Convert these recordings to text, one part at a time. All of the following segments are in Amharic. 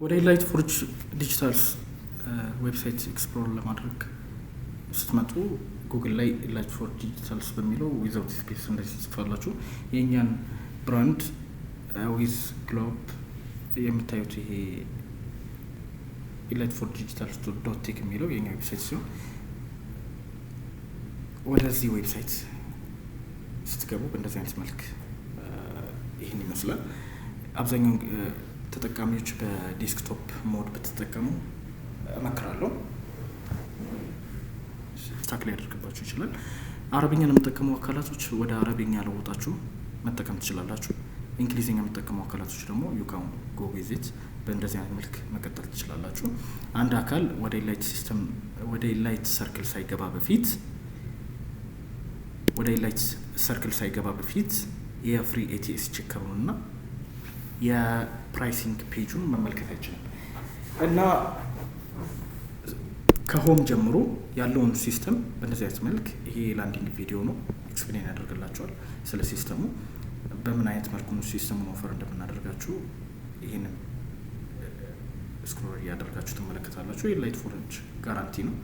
ወደ ኢላይት ፎርጅ ዲጂታልስ ዌብሳይት ኤክስፕሎር ለማድረግ ስትመጡ ጉግል ላይ ኢላይት ፎርጅ ዲጂታልስ በሚለው ዊዛውት ስፔስ እንደዚህ ትጽፋላችሁ። የእኛን ብራንድ ዊዝ ግሎብ የምታዩት ይሄ ኢላይት ፎርጅ ዲጂታልስ ዶት ቴክ የሚለው የኛ ዌብሳይት ሲሆን ወደዚህ ዌብሳይት ስትገቡ በእንደዚህ አይነት መልክ ይህን ይመስላል። አብዛኛውን ተጠቃሚዎች በዴስክቶፕ ሞድ ብትጠቀሙ እመክራለሁ። ስታክ ላይ ያደርግባችሁ ይችላል። አረብኛን የምትጠቀሙ አካላቶች ወደ አረብኛ ለውጣችሁ መጠቀም ትችላላችሁ። እንግሊዝኛ የምትጠቀሙ አካላቶች ደግሞ ዩካን ጎ ቪዚት በእንደዚህ አይነት መልክ መቀጠል ትችላላችሁ። አንድ አካል ወደ ኢላይት ሲስተም ወደ ኢላይት ሰርክል ሳይገባ በፊት የፍሪ ኤቲኤስ ቼከሩንና የፕራይሲንግ ፔጁን መመልከት አይችልም እና ከሆም ጀምሮ ያለውን ሲስተም በእንደዚህ አይነት መልክ ይሄ ላንዲንግ ቪዲዮ ነው ኤክስፕሌን ያደርግላቸዋል ስለ ሲስተሙ በምን አይነት መልኩ ሲስተሙን ኦፈር እንደምናደርጋችሁ ይህንን ስክሮል እያደርጋችሁ ትመለከታላችሁ። የኢላይት ፎርጅ ጋራንቲ ነው።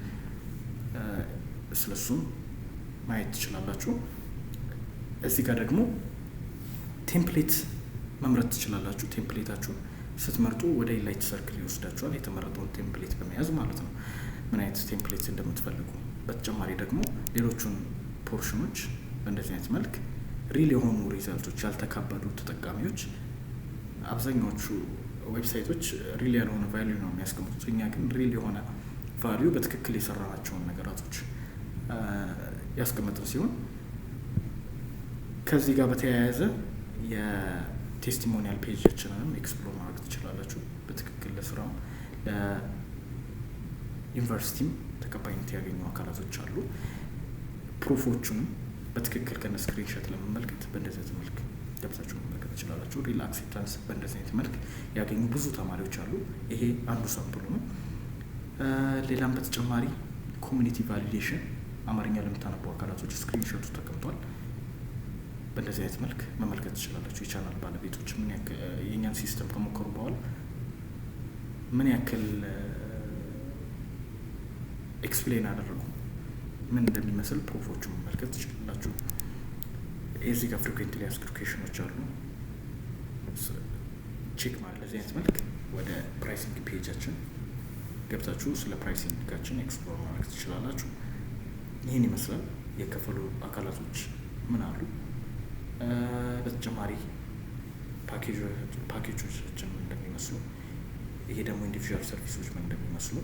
ስለሱም ማየት ትችላላችሁ። እዚህ ጋር ደግሞ ቴምፕሌት መምረጥ ትችላላችሁ። ቴምፕሌታችሁን ስትመርጡ ወደ ኢላይት ሰርክል ይወስዳችኋል። የተመረጠውን ቴምፕሌት በመያዝ ማለት ነው፣ ምን አይነት ቴምፕሌት እንደምትፈልጉ። በተጨማሪ ደግሞ ሌሎቹን ፖርሽኖች በእንደዚህ አይነት መልክ ሪል የሆኑ ሪዛልቶች ያልተካበዱ ተጠቃሚዎች፣ አብዛኛዎቹ ዌብሳይቶች ሪል ያልሆነ ቫልዩ ነው የሚያስቀምጡት። እኛ ግን ሪል የሆነ ቫልዩ በትክክል የሰራናቸውን ነገራቶች ያስቀመጥን ሲሆን ከዚህ ጋር በተያያዘ የቴስቲሞኒያል ፔጆችንም ኤክስፕሎር ማድረግ ትችላላችሁ። በትክክል ለስራው ለዩኒቨርሲቲም ተቀባይነት ያገኙ አካላቶች አሉ። ፕሩፎቹንም በትክክል ከነ ስክሪንሾት ለመመልከት በእንደዚህ አይነት መልክ ገብታችሁ መመልከት ትችላላችሁ። ሪል አክሴፕታንስ በእንደዚህ አይነት መልክ ያገኙ ብዙ ተማሪዎች አሉ። ይሄ አንዱ ሳምፕሉ ነው። ሌላም በተጨማሪ ኮሚኒቲ ቫሊዴሽን አማርኛ ለምታነቡ አካላቶች ስክሪንሾቱ ተቀምጧል። በእንደዚህ አይነት መልክ መመልከት ትችላላችሁ። የቻናል ባለቤቶች ምን ያክል የእኛን ሲስተም ከሞከሩ በኋላ ምን ያክል ኤክስፕሌን አደረጉ፣ ምን እንደሚመስል ፕሩፎቹ መመልከት ትችላላችሁ። እዚህ ጋር ፍሪኩዌንትሊ አስክድ ኩዌሽኖች አሉ። ቼክ ማለት ለዚህ አይነት መልክ ወደ ፕራይሲንግ ፔጃችን ገብታችሁ ስለ ፕራይሲንጋችን ኤክስፕሎር ማድረግ ትችላላችሁ። ይህን ይመስላል። የከፈሉ አካላቶች ምን አሉ፣ በተጨማሪ ፓኬጆቻችን እንደሚመስሉ፣ ይሄ ደግሞ ኢንዲቪዥዋል ሰርቪሶች ምን እንደሚመስሉ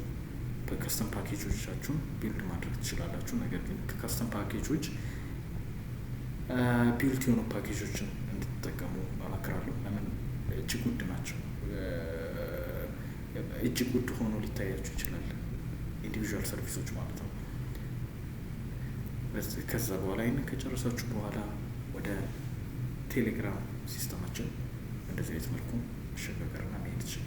በከስተም ፓኬጆቻችሁን ቢልድ ማድረግ ትችላላችሁ። ነገር ግን ከከስተም ፓኬጆች ቢልድ የሆኑ ፓኬጆችን እንድትጠቀሙ እመክራለሁ። ለምን እጅግ ውድ ናቸው። እጅግ ውድ ሆኖ ሊታያችሁ ይችላል፣ ኢንዲቪዥዋል ሰርቪሶች ማለት ነው። ከዛ በኋላ ይህንን ከጨረሳችሁ በኋላ ወደ ቴሌግራም ሲስተማችን እንደዚህ አይነት መልኩ መሸጋገርና መሄድ ይችላል።